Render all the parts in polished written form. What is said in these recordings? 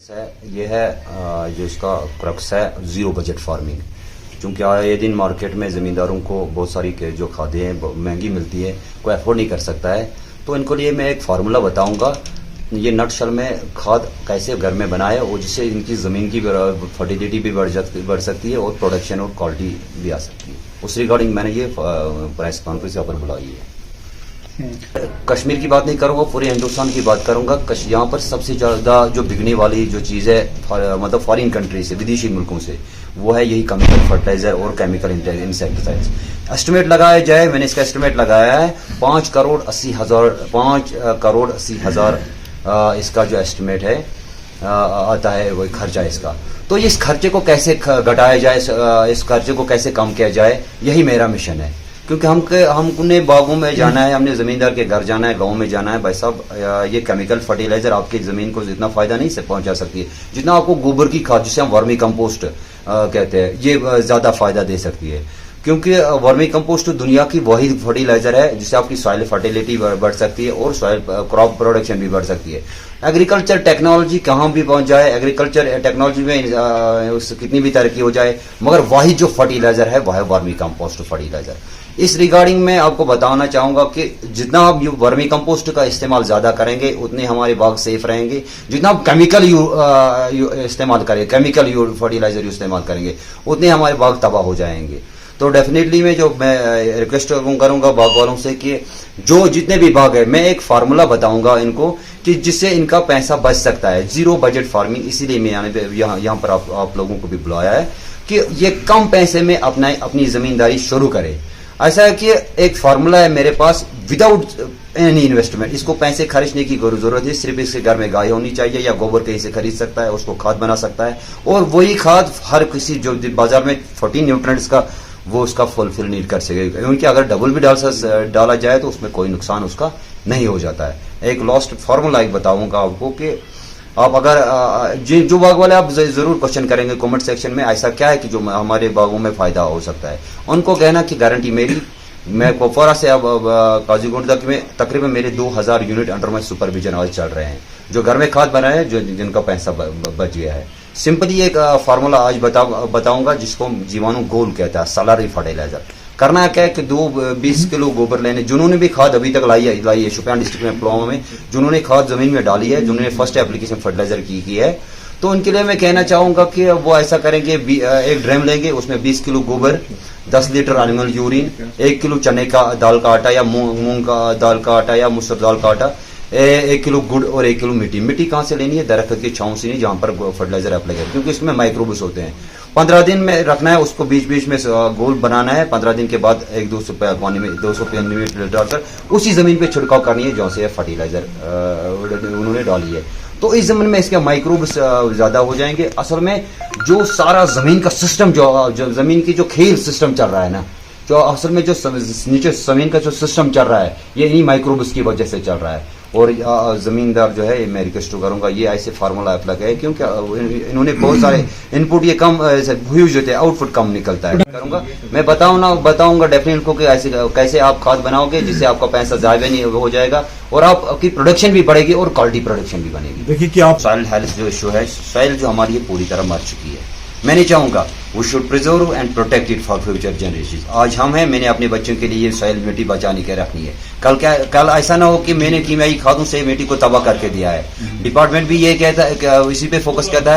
ये है जो इसका क्रक्स है जीरो बजट फार्मिंग। क्योंकि आए दिन मार्केट में ज़मींदारों को बहुत सारी जो खादें हैं महंगी मिलती है, कोई अफोर्ड नहीं कर सकता है। तो इनको लिए मैं एक फार्मूला बताऊंगा, ये नटशल में खाद कैसे घर में बनाए और जिससे इनकी ज़मीन की फर्टिलिटी भी बढ़ सकती है और प्रोडक्शन और क्वालिटी भी आ सकती है। उस रिगार्डिंग मैंने ये प्रेस कॉन्फ्रेंस यहाँ पर बुलाई है। कश्मीर की बात नहीं करूंगा, पूरे हिंदुस्तान की बात करूंगा। यहाँ पर सबसे ज्यादा जो बिकने वाली जो चीज़ है मतलब फॉरेन कंट्री से, विदेशी मुल्कों से, वो है यही केमिकल फर्टिलाइजर और केमिकल इंसेक्टिसाइड्स। एस्टिमेट लगाया जाए, मैंने इसका एस्टिमेट लगाया है 5 करोड़ 80 हज़ार इसका जो एस्टिमेट है आता है, वही खर्चा है इसका। तो इस खर्चे को कैसे घटाया जाए, इस खर्चे को कैसे कम किया जाए, यही मेरा मिशन है। क्योंकि हमने बागों में जाना है, हमने जमींदार के घर जाना है, गांव में जाना है। भाई साहब, ये केमिकल फर्टिलाइजर आपकी जमीन को जितना फायदा नहीं से पहुंचा सकती है जितना आपको गोबर की खाद, जिसे हम वर्मी कंपोस्ट कहते हैं, ये ज्यादा फायदा दे सकती है। क्योंकि वर्मी कंपोस्ट दुनिया की वही फर्टिलाइजर है जिससे आपकी सॉइल फर्टिलिटी बढ़ सकती है और सॉइल क्रॉप प्रोडक्शन भी बढ़ सकती है। एग्रीकल्चर टेक्नोलॉजी कहाँ भी पहुंच जाए, एग्रीकल्चर टेक्नोलॉजी में कितनी भी तरक्की हो जाए, मगर वही जो फर्टिलाइजर है वह है वर्मी कंपोस्ट फर्टिलाइजर। इस रिगार्डिंग में आपको बताना चाहूंगा कि जितना आप वर्मी कंपोस्ट का इस्तेमाल ज्यादा करेंगे उतने हमारे बाग सेफ रहेंगे। जितना आप केमिकल इस्तेमाल करेंगे, केमिकल फर्टिलाइजर इस्तेमाल करेंगे, उतने हमारे बाग तबाह हो जाएंगे। तो डेफिनेटली मैं रिक्वेस्ट करूंगा बाग वालों से कि जो जितने भी बाग है, मैं एक फार्मूला बताऊंगा इनको कि जिससे इनका पैसा बच सकता है, जीरो बजट फार्मिंग। इसीलिए मैं यहाँ पर आप लोगों को भी बुलाया है कि ये कम पैसे में अपनी जमींदारी शुरू करे। ऐसा है कि एक फार्मूला है मेरे पास, विदाउट एनी इन्वेस्टमेंट, इसको पैसे खर्चने की जरूरत है। सिर्फ इसके घर में गाय होनी चाहिए या गोबर कहीं से खरीद सकता है, उसको खाद बना सकता है और वही खाद हर किसी जो बाजार में 14 न्यूट्रिएंट्स का वो उसका फुलफिल नहीं कर सकेगा। क्योंकि अगर डबल भी डाला जाए तो उसमें कोई नुकसान उसका नहीं हो जाता है। एक लास्ट फार्मूला एक बताऊंगा आपको कि आप अगर जो बाग वाले आप जरूर क्वेश्चन करेंगे कमेंट सेक्शन में, ऐसा क्या है कि जो हमारे बागों में फायदा हो सकता है, उनको कहना कि गारंटी मेरी, मैं कोपवारा से अब काजीगुंड तक में तकरीबन मेरे 2000 यूनिट अंडर माई सुपरविजन आज चल रहे हैं, जो घर में खाद बनाए हैं, जो जिनका पैसा बच गया है। सिंपली एक फार्मूला आज बताऊंगा जिसको जीवाणु गोल कहता है, सलारी फर्टिलाइजर। करना क्या है कि 20 किलो गोबर लेने, जिन्होंने भी खाद अभी तक लाई है शोपियां डिस्ट्रिक्ट में, पुलवामा में, जिन्होंने खाद जमीन में डाली है, जिन्होंने फर्स्ट एप्लीकेशन फर्टिलाइजर की है, तो उनके लिए मैं कहना चाहूंगा कि वो ऐसा करेंगे, एक ड्रम लेंगे, उसमें 20 किलो गोबर, 10 लीटर एनिमल यूरिन, 1 किलो चने का दाल का आटा या मूंग का दाल का आटा या मुसर दाल का आटा, 1 किलो गुड़ और 1 किलो मिट्टी कहाँ से लेनी है, दरख्त की छांव से नहीं, जहां पर फर्टिलाइजर अप्लाई करें, क्योंकि इसमें माइक्रोब्स होते हैं। 15 दिन में रखना है, उसको बीच बीच में गोल बनाना है। 15 दिन के बाद 200 पानी में 200 मिलीलीटर डालकर उसी जमीन पे छिड़काव करनी है जहाँ से फर्टिलाइजर उन्होंने डाली है। तो इस जमीन में इसके माइक्रोब्स ज्यादा हो जाएंगे। असल में जो सारा जमीन का सिस्टम, जो जमीन की जो खेल सिस्टम चल रहा है ना, जो असल में जो नीचे जमीन का जो सिस्टम चल रहा है, ये इन्हीं माइक्रोब्स की वजह से चल रहा है। और जमींदार जो है, मैं रिक्वेस्ट करूंगा ये ऐसे फार्मूला अप्लाई है, क्योंकि इन्होंने बहुत सारे इनपुट, ये कम ह्यूज होते हैं, आउटपुट कम निकलता है। करूंगा मैं बताऊंगा डेफिनेटली को कि ऐसे कैसे आप खाद बनाओगे जिससे आपका पैसा जाया नहीं हो जाएगा और आपकी प्रोडक्शन भी बढ़ेगी और क्वालिटी प्रोडक्शन भी बनेगी। देखिए कि आप सॉइल हेल्थ जो इशू है, सॉइल जो हमारी पूरी तरह मर चुकी है। मैं नहीं चाहूंगा, we should preserve and protect it for future generation. आज हम हैं, मैंने अपने बच्चों के लिए सॉइल मिट्टी बचाने के रखनी है। कल ऐसा ना हो कि मैंने कीमियाई खादों से मिट्टी को तबाह करके दिया है। डिपार्टमेंट भी ये कहता है, इसी पे फोकस करता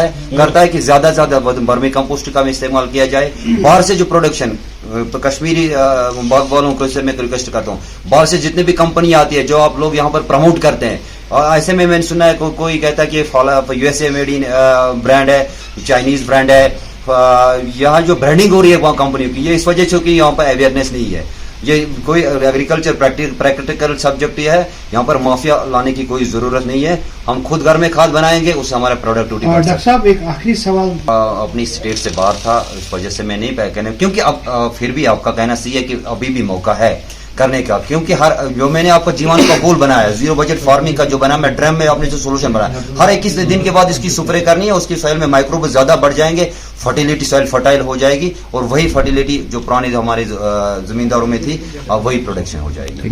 है कि ज्यादा से ज्यादा वर्मी कंपोस्ट का इस्तेमाल किया जाए। बाहर से जो प्रोडक्शन, कश्मीरी बाग वालों को मैं रिक्वेस्ट करता हूँ, बाहर से जितनी भी कंपनी आती है जो आप लोग यहाँ पर प्रमोट करते हैं, और ऐसे में मैंने सुना है कोई कहता है कि यूएसए मेड इन ब्रांड है, चाइनीज ब्रांड है। यहाँ जो ब्रांडिंग हो रही है वहाँ कंपनियों की, ये इस वजह से कि यहाँ पर अवेयरनेस नहीं है। ये कोई एग्रीकल्चर प्रैक्टिकल सब्जेक्ट है, यहाँ पर माफिया लाने की कोई जरूरत नहीं है। हम खुद घर में खाद बनाएंगे, उससे हमारा प्रोडक्टिविटी बढ़ सकता है। डॉक्टर साहब, एक आखिरी सवाल, अपनी स्टेट से बाहर था, इस वजह से मैं नहीं कहना, क्योंकि अब फिर भी आपका कहना सही है कि अभी भी मौका है करने का। क्योंकि हर जो मैंने आपको जीवाणु का गोल बनाया है, जीरो बजट फार्मिंग का जो बना, मैं ड्रम में अपने जो सोल्यूशन बनाया, हर 21 दिन के बाद इसकी स्प्रे करनी है, उसकी सॉइल में माइक्रोब ज्यादा बढ़ जाएंगे, फर्टिलिटी सॉइल फर्टाइल हो जाएगी और वही फर्टिलिटी जो पुराने हमारे जमींदारों में थी, वही प्रोडक्शन हो जाएगी।